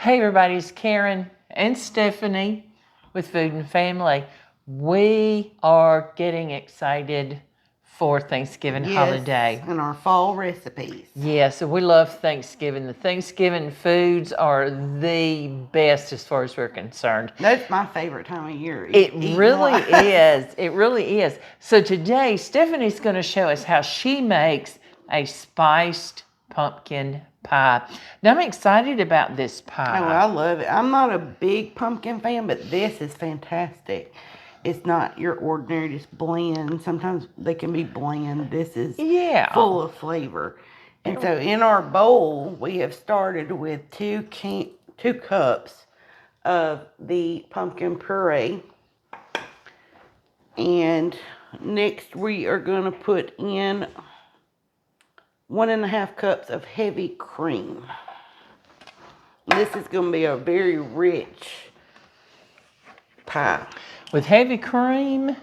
Hey everybody, it's Karen and Stephanie with Food and Family. We are getting excited for Thanksgiving holiday. And our fall recipes. Yes, we love Thanksgiving. The Thanksgiving foods are the best as far as we're concerned. That's my favorite time of year. It really is. It really is. So today, Stephanie's going to show us how she makes a spiced pumpkin pie. Now, I'm excited about this pie. Oh, I love it. I'm not a big pumpkin fan, but this is fantastic. It's not your ordinary just bland. Sometimes they can be bland. This is full of flavor. And so in our bowl, we have started with two cups of the pumpkin puree. And next we are going to put in 1.5 cups of heavy cream. This is going to be a very rich pie. With heavy cream,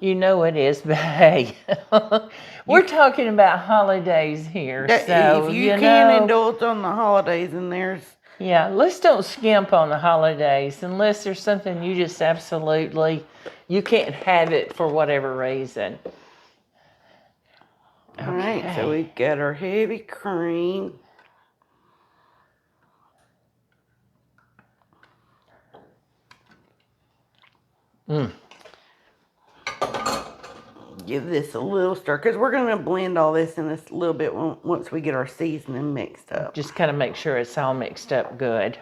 you know it is, but hey, we're talking about holidays here. So, if you can indulge on the holidays, and let's don't skimp on the holidays unless there's something you just absolutely, you can't have it for whatever reason. Okay. All right, so we've got our heavy cream. Give this a little stir, because we're going to blend all this in a little bit once we get our seasoning mixed up. Just kind of make sure it's all mixed up good.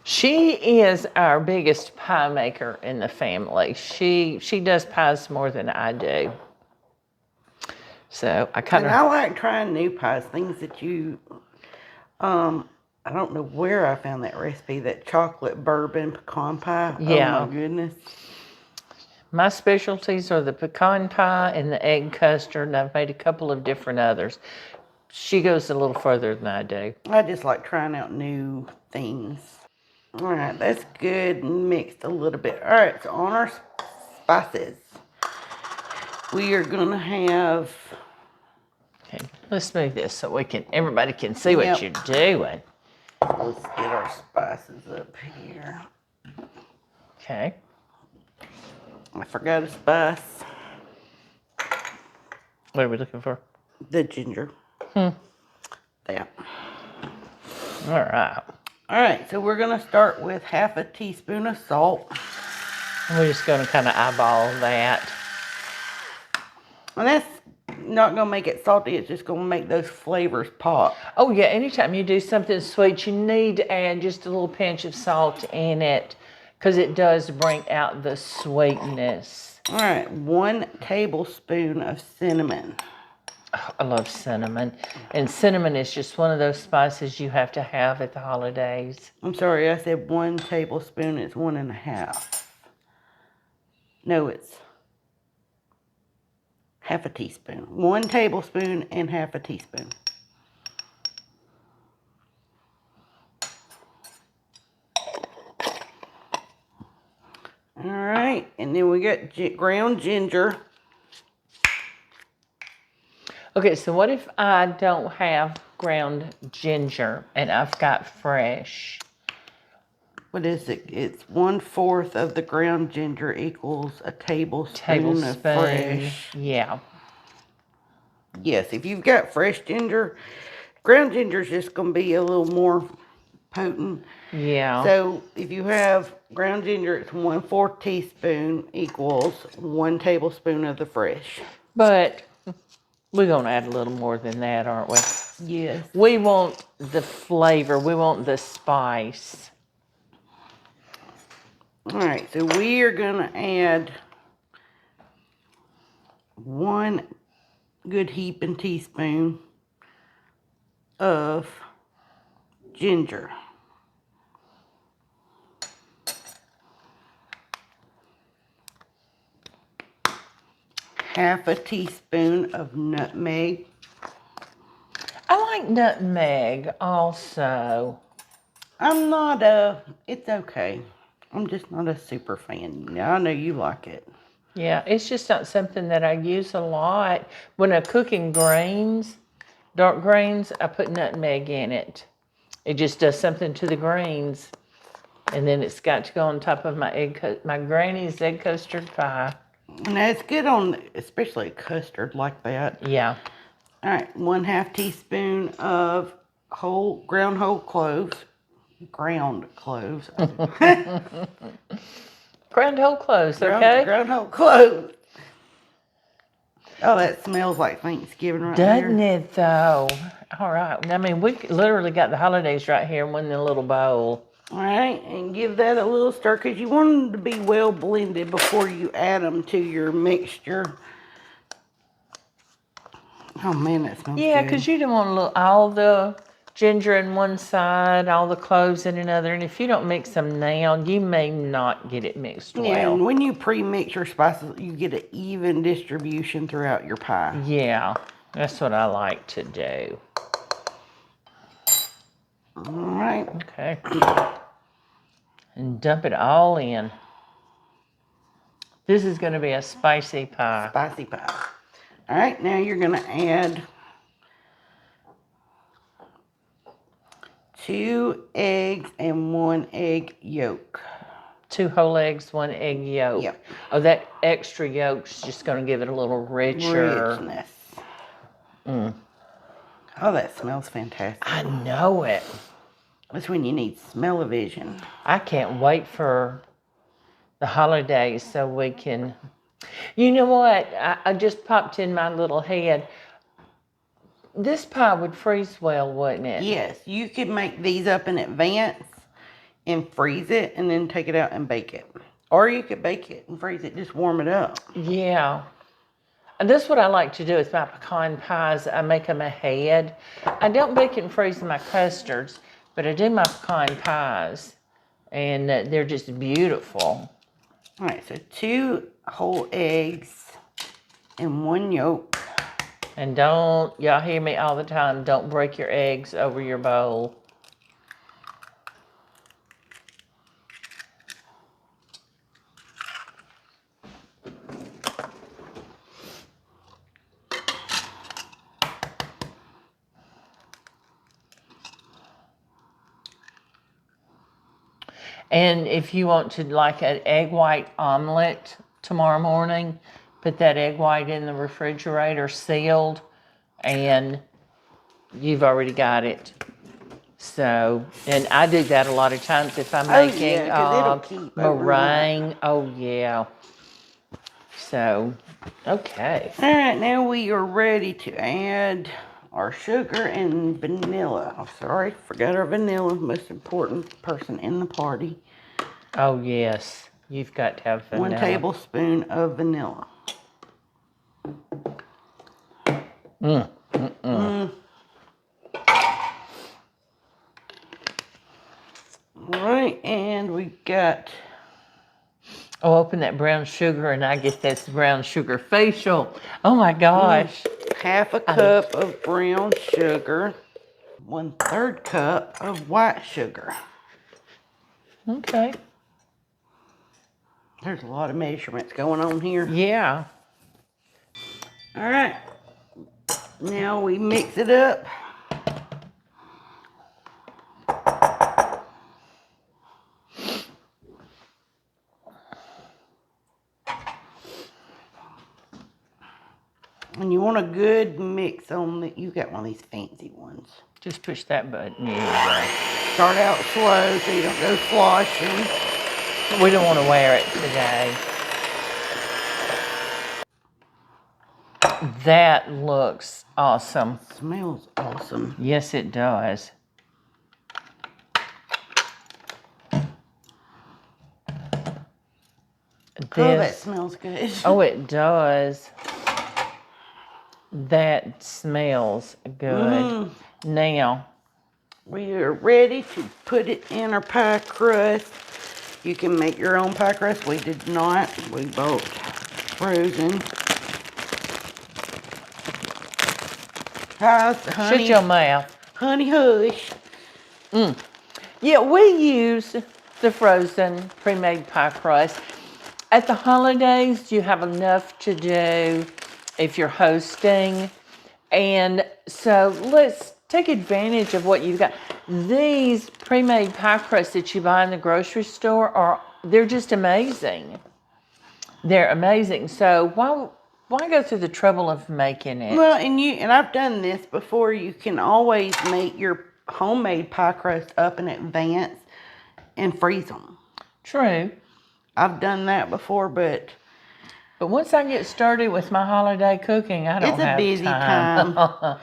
She is our biggest pie maker in the family. She does pies more than I do. So I like trying new pies, things that you, I don't know where I found that recipe, that chocolate bourbon pecan pie. Yeah. Oh my goodness. My specialties are the pecan pie and the egg custard, and I've made a couple of different others. She goes a little further than I do. I just like trying out new things. All right, that's good and mixed a little bit. All right, so on our spices, we are going to have... Okay, let's move this so everybody can see what you're doing. Let's get our spices up here. Okay. I forgot a spice. What are we looking for? The ginger. That. All right. All right, so we're going to start with 1/2 teaspoon of salt. And we're just going to kind of eyeball that. And that's not going to make it salty. It's just going to make those flavors pop. Oh, yeah. Anytime you do something sweet, you need to add just a little pinch of salt in it, because it does bring out the sweetness. All right, 1 tablespoon of cinnamon. Oh, I love cinnamon. And cinnamon is just one of those spices you have to have at the holidays. I'm sorry, I said 1 tablespoon. It's 1.5. No, it's 1/2 teaspoon. 1 tablespoon and 1/2 teaspoon. All right, and then we got ground ginger. Okay, so what if I don't have ground ginger and I've got fresh? What is it? It's 1/4 of the ground ginger equals a tablespoon of fresh. Yeah. Yes, if you've got fresh ginger, ground ginger is just going to be a little more potent. Yeah. So if you have ground ginger, it's 1/4 teaspoon equals 1 tablespoon of the fresh. But we're going to add a little more than that, aren't we? Yes. We want the flavor. We want the spice. All right, so we are going to add 1 good heaping teaspoon of ginger. 1/2 teaspoon of nutmeg. I like nutmeg also. I'm not it's okay. I'm just not a super fan. I know you like it. Yeah, it's just not something that I use a lot. When I'm cooking grains, dark grains, I put nutmeg in it. It just does something to the greens. And then it's got to go on top of my my granny's egg custard pie. And that's good on, especially custard like that. Yeah. All right, 1/2 teaspoon of ground whole cloves. Ground cloves. Ground whole cloves, okay? Ground whole cloves. Oh, that smells like Thanksgiving right there. Doesn't it, though? All right. I mean, we literally got the holidays right here in one little bowl. All right, and give that a little stir because you want them to be well blended before you add them to your mixture. Oh, man, that smells good. Yeah, because you don't want all the ginger in one side, all the cloves in another. And if you don't mix them now, you may not get it mixed well. Yeah, and when you pre-mix your spices, you get an even distribution throughout your pie. Yeah, that's what I like to do. All right. Okay. And dump it all in. This is going to be a spicy pie. Spicy pie. All right, now you're going to add 2 eggs and 1 egg yolk. 2 whole eggs, 1 egg yolk. Yep. Oh, that extra yolk's just going to give it a little richer. Richness. Oh, that smells fantastic. I know it. That's when you need smell-o-vision. I can't wait for the holidays so we can... You know what? I just popped in my little head. This pie would freeze well, wouldn't it? Yes, you could make these up in advance and freeze it and then take it out and bake it. Or you could bake it and freeze it, just warm it up. Yeah. And that's what I like to do with my pecan pies. I make them ahead. I don't bake and freeze my custards, but I do my pecan pies. And they're just beautiful. All right, so 2 whole eggs and 1 yolk. And don't, y'all hear me all the time, don't break your eggs over your bowl. And if you want to like an egg white omelet tomorrow morning, put that egg white in the refrigerator sealed, and you've already got it. So, and I do that a lot of times if I'm making meringue. Oh, yeah. So, okay. All right, now we are ready to add our sugar and vanilla. I'm sorry, forgot our vanilla, most important person in the party. Oh, yes. You've got to have vanilla. 1 tablespoon of vanilla. All right, and we got... Oh, open that brown sugar and I get this brown sugar facial. Oh my gosh. 1/2 cup of brown sugar. 1/3 cup of white sugar. Okay. There's a lot of measurements going on here. Yeah. All right. Now we mix it up. And you want a good mix on the, you got one of these fancy ones. Just push that button. Yeah. Start out slow so you don't go sloshing. We don't want to wear it today. That looks awesome. Smells awesome. Yes, it does. Oh, that smells good. Oh, it does. That smells good. Now, we are ready to put it in our pie crust. You can make your own pie crust. We did not. We bought frozen. Shut your mouth. Honey hush. Yeah, we use the frozen pre-made pie crust. At the holidays, you have enough to do if you're hosting. And so let's take advantage of what you've got. These pre-made pie crusts that you buy in the grocery store they're just amazing. They're amazing. So why go through the trouble of making it? Well, and I've done this before. You can always make your homemade pie crust up in advance and freeze them. True. I've done that before, but once I get started with my holiday cooking, I don't have time. It's a busy time.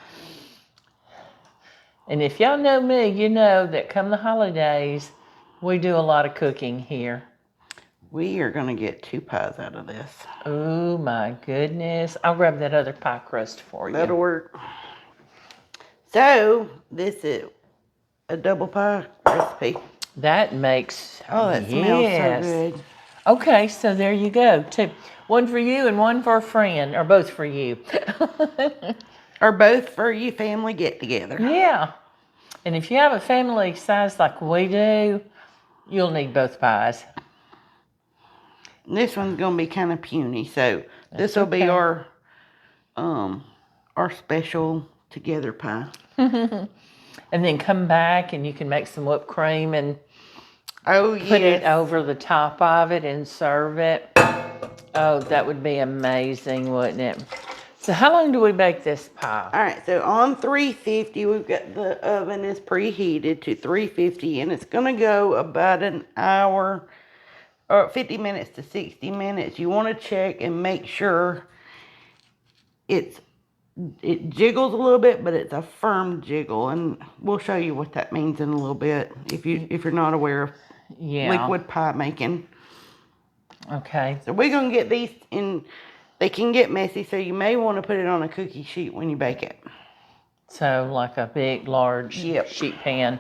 And if y'all know me, you know that come the holidays, we do a lot of cooking here. We are going to get 2 pies out of this. Oh my goodness. I'll grab that other pie crust for you. That'll work. So, this is a double pie recipe. That makes... Oh, that smells so good. Okay, so there you go. 2. One for you and one for a friend, or both for you. Or both for you family get together. Yeah. And if you have a family size like we do, you'll need both pies. This one's going to be kind of puny, so this will be our special together pie. And then come back and you can make some whipped cream and put it over the top of it and serve it. Oh, that would be amazing, wouldn't it? So how long do we bake this pie? All right, so on 350, we've got the oven is preheated to 350, and it's going to go about an hour or 50 minutes to 60 minutes. You want to check and make sure it jiggles a little bit, but it's a firm jiggle, and we'll show you what that means in a little bit if you're not aware of liquid pie making. Okay. So we're going to get these in. They can get messy, so you may want to put it on a cookie sheet when you bake it. So like a big, large sheet pan.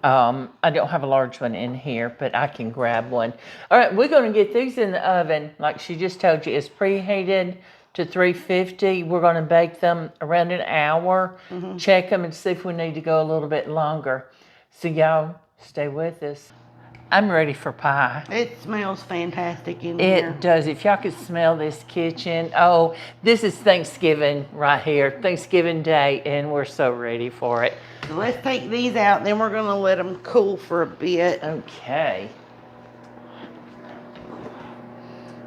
I don't have a large one in here, but I can grab one. All right, we're going to get these in the oven. Like she just told you, it's preheated to 350. We're going to bake them around an hour. Check them and see if we need to go a little bit longer. So y'all stay with us. I'm ready for pie. It smells fantastic in here. It does. If y'all could smell this kitchen. Oh, this is Thanksgiving right here. Thanksgiving Day, and we're so ready for it. So let's take these out, then we're going to let them cool for a bit. Okay.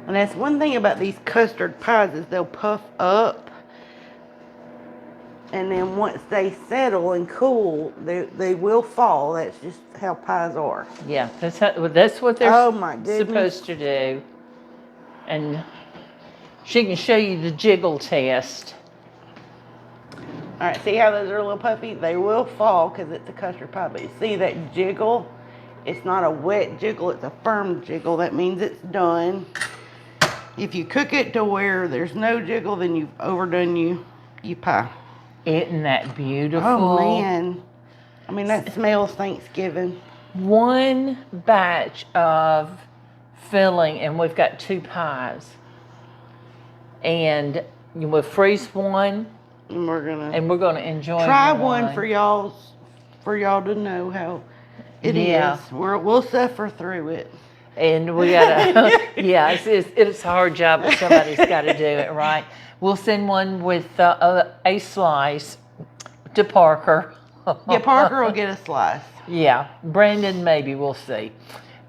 And that's one thing about these custard pies is they'll puff up. And then once they settle and cool, they will fall. That's just how pies are. Yeah, that's what they're supposed to do. And she can show you the jiggle test. All right, see how those are a little puffy? They will fall because it's a custard pie. But you see that jiggle? It's not a wet jiggle, it's a firm jiggle. That means it's done. If you cook it to where there's no jiggle, then you've overdone your pie. Isn't that beautiful? Oh, man. I mean, that smells Thanksgiving. One batch of filling, and we've got 2 pies. And we'll freeze one. And we're gonna enjoy try one for y'all to know how it is. We'll suffer through it. And we gotta, it's a hard job, but somebody's got to do it, right? We'll send one with a slice to Parker. Yeah, Parker will get a slice. Yeah, Brandon maybe, we'll see.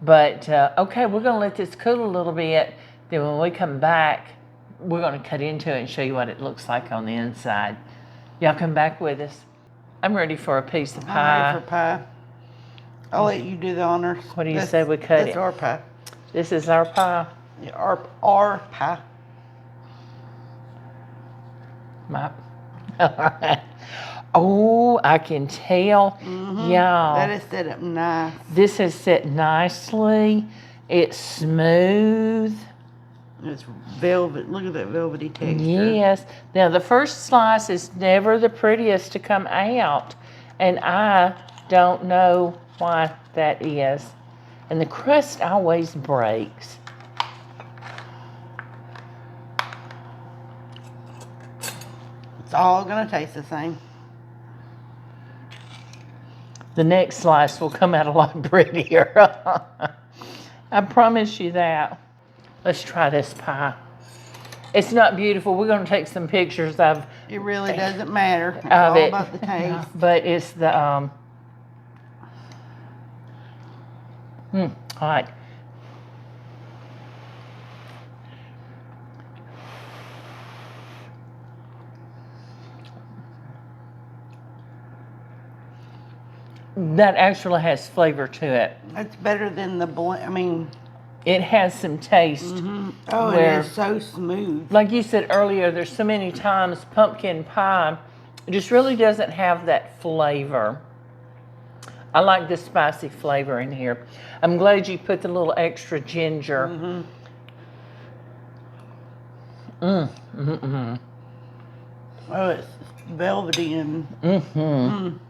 But okay, we're gonna let this cool a little bit. Then when we come back, we're gonna cut into it and show you what it looks like on the inside. Y'all come back with us. I'm ready for a piece of pie. I'm ready for pie. I'll let you do the honors. What do you say we cut it? That's our pie. This is our pie? Yeah, our pie. Oh, I can tell. Y'all. That is set up nice. This is set nicely. It's smooth. It's velvet. Look at that velvety texture. Yes. Now, the first slice is never the prettiest to come out. And I don't know why that is. And the crust always breaks. It's all going to taste the same. The next slice will come out a lot prettier. I promise you that. Let's try this pie. It's not beautiful. We're going to take some pictures. I've It really doesn't matter. It's all about the taste. But it's the hot. That actually has flavor to it. It's better than the blend. I mean, it has some taste. Oh, it is so smooth. Like you said earlier, there's so many times pumpkin pie just really doesn't have that flavor. I like the spicy flavor in here. I'm glad you put the little extra ginger. Oh, it's velvety and.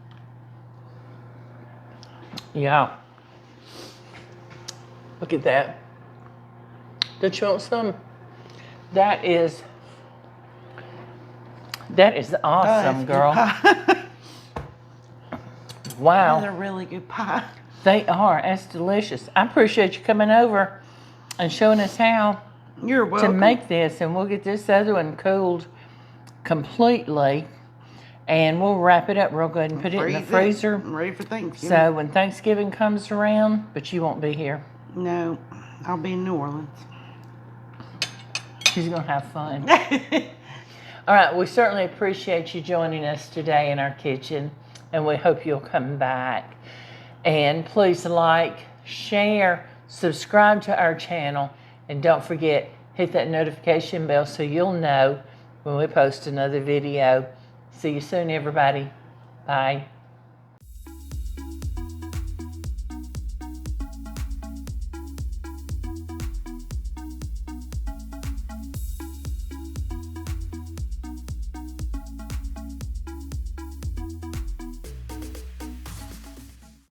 Yeah. Look at that. Don't you want some? That is awesome, girl. Wow. They're a really good pie. They are. That's delicious. I appreciate you coming over and showing us how You're welcome. to make this, and we'll get this other one cooled completely. And we'll wrap it up real good and put it in the freezer. I'm ready for Thanksgiving. So when Thanksgiving comes around, but you won't be here. No, I'll be in New Orleans. She's going to have fun. All right, we certainly appreciate you joining us today in our kitchen, and we hope you'll come back. And please like, share, subscribe to our channel, and don't forget, hit that notification bell so you'll know when we post another video. See you soon, everybody. Bye.